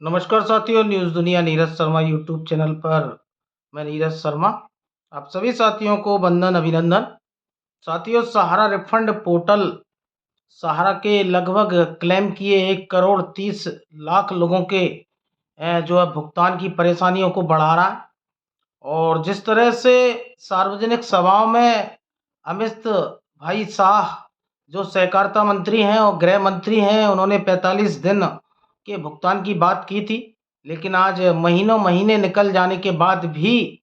नमस्कार साथियों, न्यूज़ दुनिया नीरज शर्मा यूट्यूब चैनल पर मैं नीरज शर्मा आप सभी साथियों को वंदन अभिनंदन। साथियों, सहारा रिफंड पोर्टल सहारा के लगभग क्लेम किए 1,30,00,000 लोगों के जो है भुगतान की परेशानियों को बढ़ा रहा है। और जिस तरह से सार्वजनिक सभाओं में अमित भाई शाह जो सहकारिता मंत्री हैं और गृह मंत्री हैं, उन्होंने 45 दिन के भुगतान की बात की थी। लेकिन आज महीनों महीने निकल जाने के बाद भी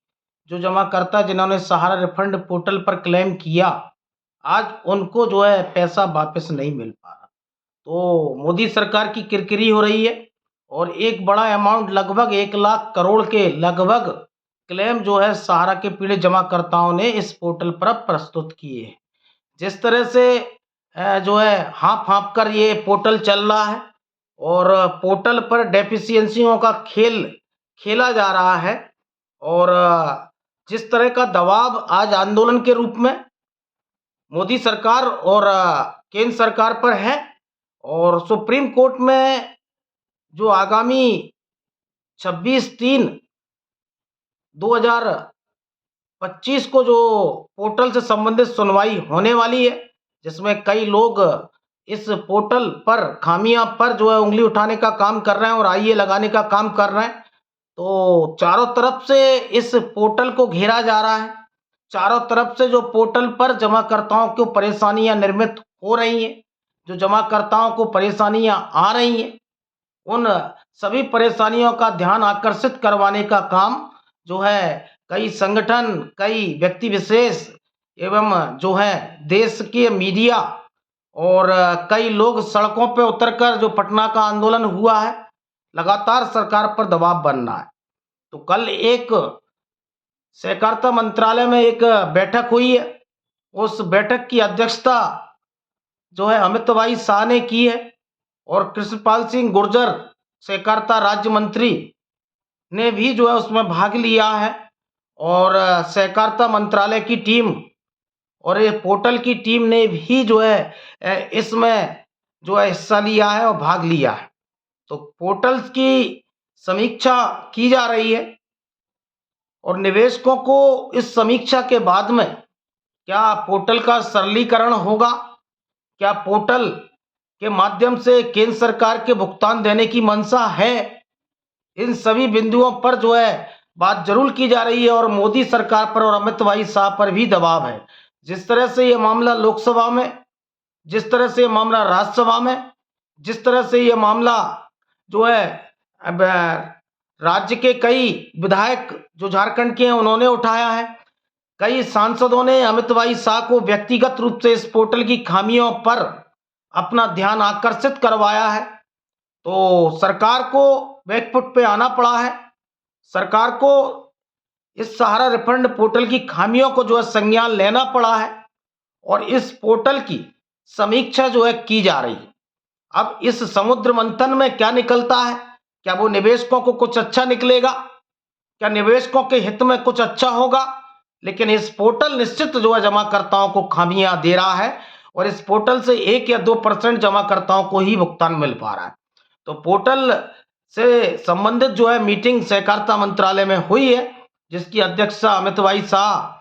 जो जमाकर्ता जिन्होंने सहारा रिफंड पोर्टल पर क्लेम किया, आज उनको जो है पैसा वापस नहीं मिल पा रहा। तो मोदी सरकार की किरकिरी हो रही है और एक बड़ा अमाउंट लगभग 1,00,000 करोड़ के लगभग क्लेम जो है सहारा के पीड़ित जमाकर्ताओं ने इस पोर्टल पर अब प्रस्तुत किए हैं। जिस तरह से जो है हाँफ-हाँफ कर ये पोर्टल चल रहा है और पोर्टल पर डेफिशिएंसियों का खेल खेला जा रहा है और जिस तरह का दबाव आज आंदोलन के रूप में मोदी सरकार और केंद्र सरकार पर है और सुप्रीम कोर्ट में जो आगामी 26/3/2025 को जो पोर्टल से संबंधित सुनवाई होने वाली है, जिसमें कई लोग इस पोर्टल पर खामियां पर जो है उंगली उठाने का काम कर रहे हैं और आईए लगाने का काम कर रहे हैं। तो चारों तरफ से इस पोर्टल को घेरा जा रहा है। चारों तरफ से जो पोर्टल पर जमाकर्ताओं को परेशानियां निर्मित हो रही हैं, जो जमाकर्ताओं को परेशानियां आ रही हैं, उन सभी परेशानियों का ध्यान आकर्षित करवाने का काम जो है कई संगठन, कई व्यक्ति विशेष एवं जो है देश के मीडिया और कई लोग सड़कों पे उतरकर जो पटना का आंदोलन हुआ है, लगातार सरकार पर दबाव बन रहा है। तो कल एक सहकारिता मंत्रालय में एक बैठक हुई है। उस बैठक की अध्यक्षता जो है अमित भाई शाह ने की है और कृष्णपाल सिंह गुर्जर सहकारिता राज्य मंत्री ने भी जो है उसमें भाग लिया है और सहकारिता मंत्रालय की टीम और ये पोर्टल की टीम ने भी जो है इसमें जो है हिस्सा लिया है और भाग लिया है। तो पोर्टल्स की समीक्षा की जा रही है और निवेशकों को इस समीक्षा के बाद में क्या पोर्टल का सरलीकरण होगा, क्या पोर्टल के माध्यम से केंद्र सरकार के भुगतान देने की मंशा है, इन सभी बिंदुओं पर जो है बात जरूर की जा रही है और मोदी सरकार पर और अमित भाई शाह पर भी दबाव है। जिस तरह से ये मामला लोकसभा में, जिस तरह से ये मामला राज्यसभा में, जिस तरह से ये मामला जो है अब राज्य के कई विधायक जो झारखंड के हैं उन्होंने उठाया है, कई सांसदों ने अमित भाई शाह को व्यक्तिगत रूप से इस पोर्टल की खामियों पर अपना ध्यान आकर्षित करवाया है। तो सरकार को बैकफुट पे आना पड़ा है। सरकार को इस सहारा रिफंड पोर्टल की खामियों को जो है संज्ञान लेना पड़ा है और इस पोर्टल की समीक्षा जो है की जा रही है। अब इस समुद्र मंथन में क्या निकलता है, क्या वो निवेशकों को कुछ अच्छा निकलेगा, क्या निवेशकों के हित में कुछ अच्छा होगा, लेकिन इस पोर्टल निश्चित जो है जमाकर्ताओं को खामियां दे रहा है और इस पोर्टल से 1 या 2% जमाकर्ताओं को ही भुगतान मिल पा रहा है। तो पोर्टल से संबंधित जो है मीटिंग सहकारिता मंत्रालय में हुई है, जिसकी अध्यक्षता अमित भाई शाह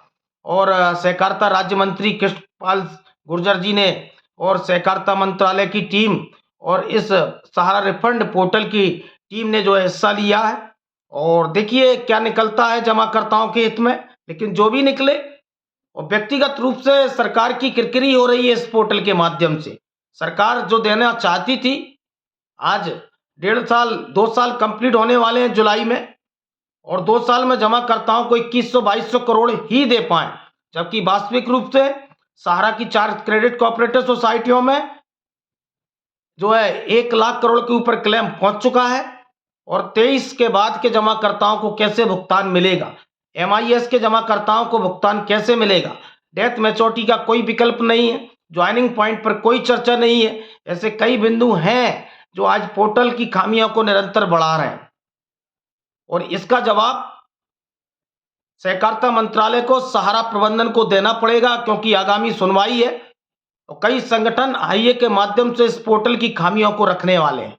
और सहकारिता राज्य मंत्री कृष्णपाल गुर्जर जी ने और सहकारिता मंत्रालय की टीम और इस सहारा रिफंड पोर्टल की टीम ने जो है हिस्सा लिया है। और देखिए क्या निकलता है जमाकर्ताओं के हित में, लेकिन जो भी निकले और व्यक्तिगत रूप से सरकार की किरकिरी हो रही है इस पोर्टल के माध्यम से। सरकार जो देना चाहती थी, आज 1.5 साल 2 साल कंप्लीट होने वाले हैं जुलाई में और 2 साल में जमाकर्ताओं को 2100-2200 करोड़ ही दे पाए, जबकि वास्तविक रूप से सहारा की 4 क्रेडिट कोऑपरेटिव सोसाइटियों में जो है 1,00,000 करोड़ के ऊपर क्लेम पहुंच चुका है और 23 के बाद के जमाकर्ताओं को कैसे भुगतान मिलेगा, MIS के जमाकर्ताओं को भुगतान कैसे मिलेगा, डेथ मैच्योरिटी का कोई विकल्प नहीं है, ज्वाइनिंग पॉइंट पर कोई चर्चा नहीं है। ऐसे कई बिंदु हैं जो आज पोर्टल की खामियों को निरंतर बढ़ा रहे हैं और इसका जवाब सहकारिता मंत्रालय को, सहारा प्रबंधन को देना पड़ेगा, क्योंकि आगामी सुनवाई है और कई संगठन आईए के माध्यम से इस पोर्टल की खामियों को रखने वाले हैं।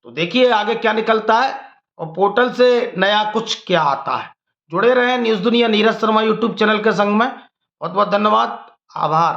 तो देखिए आगे क्या निकलता है और पोर्टल से नया कुछ क्या आता है। जुड़े रहें न्यूज़ दुनिया नीरज शर्मा यूट्यूब चैनल के संग में। बहुत बहुत धन्यवाद, आभार।